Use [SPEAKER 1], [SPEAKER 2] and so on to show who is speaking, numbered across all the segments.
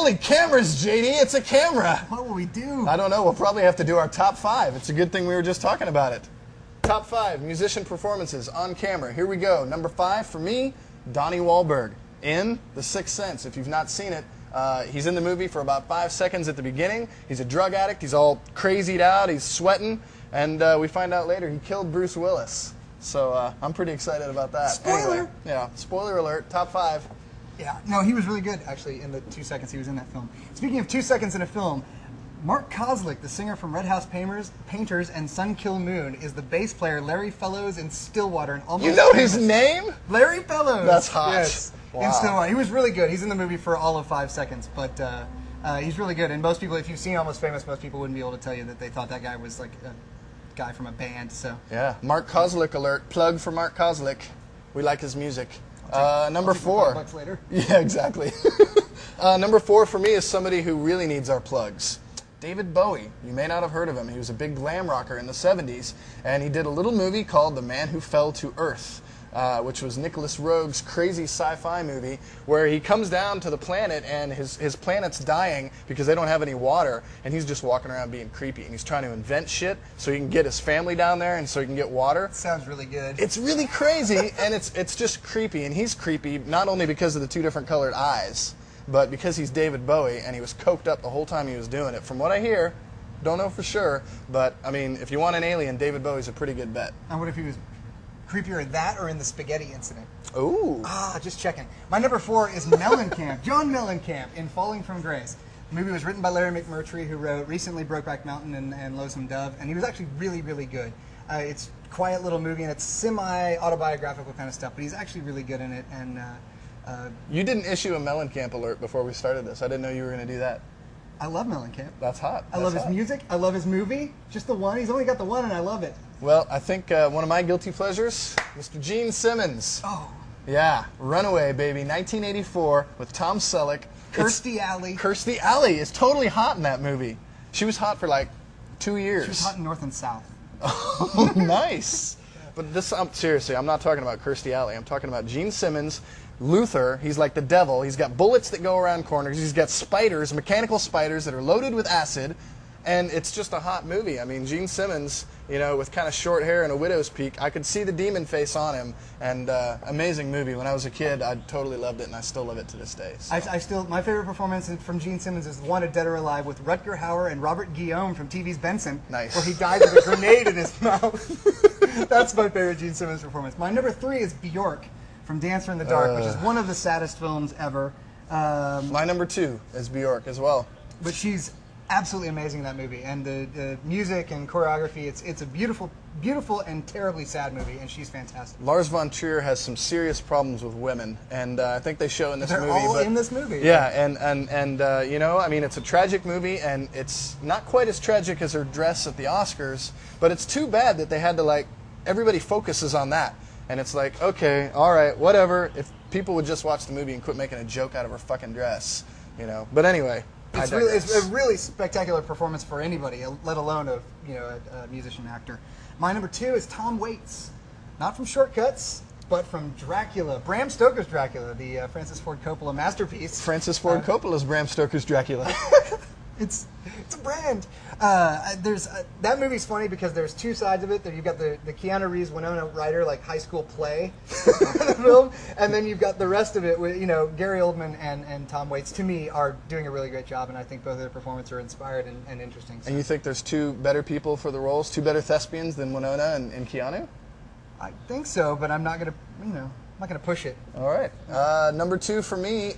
[SPEAKER 1] Holy cameras, JD! It's a camera!
[SPEAKER 2] What will we do?
[SPEAKER 1] I don't know. We'll probably have to do our top 5. It's a good thing we were just talking about it. Top 5 musician performances on camera. Here we go. Number 5 for me, Donnie Wahlberg in The Sixth Sense. If you've not seen it, he's in the movie for about 5 seconds at the beginning. He's a drug addict. He's all crazied out. He's sweating. And we find out later he killed Bruce Willis. So I'm pretty excited about that.
[SPEAKER 2] Spoiler!
[SPEAKER 1] Anyway, yeah, spoiler alert. Top 5.
[SPEAKER 2] Yeah, no, he was really good, actually, in the 2 seconds he was in that film. Speaking of 2 seconds in a film, Mark Kozlik, the singer from Red House Painters and Sun Kil Moon, is the bass player Larry Fellows in Stillwater. And Almost
[SPEAKER 1] You know
[SPEAKER 2] Famous.
[SPEAKER 1] his name?
[SPEAKER 2] Larry Fellows.
[SPEAKER 1] That's hot.
[SPEAKER 2] Yes,
[SPEAKER 1] Wow.
[SPEAKER 2] in Stillwater. He was really good. He's in the movie for all of 5 seconds, but he's really good. And most people, if you've seen Almost Famous, most people wouldn't be able to tell you that they thought that guy was like a guy from a band. So
[SPEAKER 1] yeah, Mark Kozlik alert. Plug for Mark Kozlik. We like his music. Number 4.
[SPEAKER 2] $5 later.
[SPEAKER 1] Yeah, exactly. Number 4 for me is somebody who really needs our plugs. David Bowie. You may not have heard of him. He was a big glam rocker in the 70s, and he did a little movie called The Man Who Fell to Earth, which was Nicholas Roeg's crazy sci-fi movie where he comes down to the planet and his planet's dying because they don't have any water, and he's just walking around being creepy, and he's trying to invent shit so he can get his family down there and so he can get water.
[SPEAKER 2] Sounds really good.
[SPEAKER 1] It's really crazy, and it's just creepy, and he's creepy not only because of the 2 different colored eyes, but because he's David Bowie, and he was coked up the whole time he was doing it. From what I hear, don't know for sure, but, I mean, if you want an alien, David Bowie's a pretty good bet.
[SPEAKER 2] And what if he was creepier in that or in the spaghetti incident?
[SPEAKER 1] Ooh.
[SPEAKER 2] Just checking. My number 4 is Mellencamp, John Mellencamp in Falling from Grace. The movie was written by Larry McMurtry, who wrote recently Brokeback Mountain and Lonesome Dove, and he was actually really, really good. It's a quiet little movie, and it's semi-autobiographical kind of stuff, but he's actually really good in it. And
[SPEAKER 1] you didn't issue a Mellencamp alert before we started this. I didn't know you were going to do that.
[SPEAKER 2] I love Mellencamp.
[SPEAKER 1] That's hot.
[SPEAKER 2] I love his music. I love his movie. Just the one. He's only got the one, and I love it.
[SPEAKER 1] Well, I think one of my guilty pleasures, Mr. Gene Simmons.
[SPEAKER 2] Oh.
[SPEAKER 1] Yeah, Runaway, baby, 1984 with Tom Selleck.
[SPEAKER 2] Kirstie Alley.
[SPEAKER 1] Kirstie Alley is totally hot in that movie. She was hot for like 2 years.
[SPEAKER 2] She was hot in North and South.
[SPEAKER 1] Oh, nice. But this, seriously, I'm not talking about Kirstie Alley. I'm talking about Gene Simmons. Luther, he's like the devil. He's got bullets that go around corners. He's got spiders, mechanical spiders that are loaded with acid. And it's just a hot movie. I mean, Gene Simmons, you know, with kind of short hair and a widow's peak, I could see the demon face on him. And amazing movie. When I was a kid, I totally loved it, and I still love it to this day. So.
[SPEAKER 2] I still, my favorite performance from Gene Simmons is Wanted Dead or Alive with Rutger Hauer and Robert Guillaume from TV's Benson.
[SPEAKER 1] Nice.
[SPEAKER 2] Where he died with a grenade in his mouth. That's my favorite Gene Simmons performance. My number 3 is Bjork from Dancer in the Dark, which is one of the saddest films ever.
[SPEAKER 1] My number 2 is Bjork as well.
[SPEAKER 2] But she's absolutely amazing in that movie, and the music and choreography. It's a beautiful, beautiful and terribly sad movie, and she's fantastic.
[SPEAKER 1] Lars von Trier has some serious problems with women, and I think they show in this movie.
[SPEAKER 2] They're all in this movie.
[SPEAKER 1] Yeah, and you know, I mean, it's a tragic movie, and it's not quite as tragic as her dress at the Oscars, but it's too bad that they had to, like, everybody focuses on that, and it's like, okay, all right, whatever. If people would just watch the movie and quit making a joke out of her fucking dress, you know. But anyway.
[SPEAKER 2] It's a really spectacular performance for anybody, let alone a musician actor. My number 2 is Tom Waits, not from Shortcuts, but from Dracula, Bram Stoker's Dracula, the Francis Ford Coppola masterpiece.
[SPEAKER 1] Francis Ford Coppola's Bram Stoker's Dracula.
[SPEAKER 2] It's a brand. That movie's funny because there's 2 sides of it. You've got the Keanu Reeves, Winona Ryder, like high school play film, and then you've got the rest of it with, you know, Gary Oldman and Tom Waits, to me, are doing a really great job, and I think both of their performances are inspired and interesting. So.
[SPEAKER 1] And you think there's 2 better people for the roles, 2 better thespians than Winona and Keanu?
[SPEAKER 2] I think so, but I'm not gonna, I'm not gonna push it.
[SPEAKER 1] All right. Number 2 for me,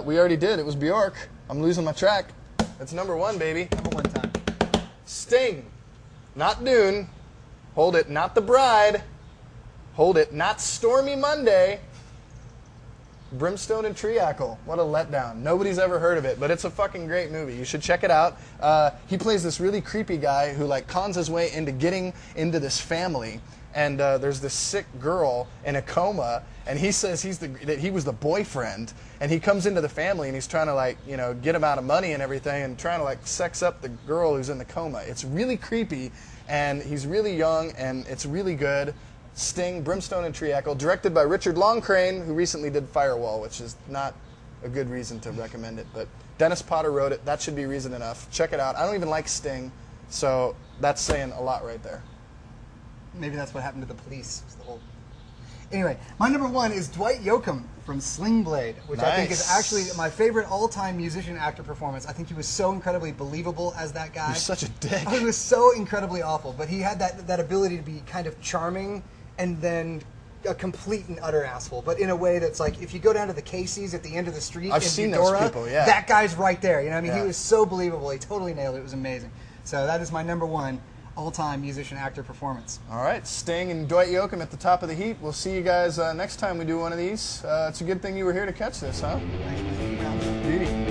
[SPEAKER 1] we already did. It was Bjork. I'm losing my track. It's number 1, baby.
[SPEAKER 2] Number 1 time.
[SPEAKER 1] Sting. Not Dune. Hold it, not The Bride. Hold it, not Stormy Monday. Brimstone and Treacle. What a letdown. Nobody's ever heard of it, but it's a fucking great movie. You should check it out. He plays this really creepy guy who, like, cons his way into getting into this family. And there's this sick girl in a coma, and he says that he was the boyfriend, and he comes into the family and he's trying to, like, you know, get him out of money and everything, and trying to, like, sex up the girl who's in the coma. It's really creepy, and he's really young, and it's really good. Sting, Brimstone and Treacle, directed by Richard Longcrane, who recently did Firewall, which is not a good reason to recommend it. But Dennis Potter wrote it. That should be reason enough. Check it out. I don't even like Sting, so that's saying a lot right there.
[SPEAKER 2] Maybe that's what happened to the police. Was the whole... Anyway, my number one is Dwight Yoakam from Sling Blade, which I think is
[SPEAKER 1] Nice.
[SPEAKER 2] actually my favorite all-time musician-actor performance. I think he was so incredibly believable as that guy.
[SPEAKER 1] You're such a dick.
[SPEAKER 2] Oh, he was so incredibly awful, but he had that ability to be kind of charming and then a complete and utter asshole, but in a way that's like, if you go down to the Casey's at the end of the street
[SPEAKER 1] I've
[SPEAKER 2] in
[SPEAKER 1] seen
[SPEAKER 2] Eudora,
[SPEAKER 1] those people, yeah.
[SPEAKER 2] that guy's right there. You know what I mean?
[SPEAKER 1] Yeah.
[SPEAKER 2] He was so believable. He totally nailed it. It was amazing. So that is my number one all-time musician-actor performance.
[SPEAKER 1] All right, Sting and Dwight Yoakam at the top of the heap. We'll see you guys next time we do one of these. It's a good thing you were here to catch this, huh?
[SPEAKER 2] Thanks for listening.
[SPEAKER 1] Beauty.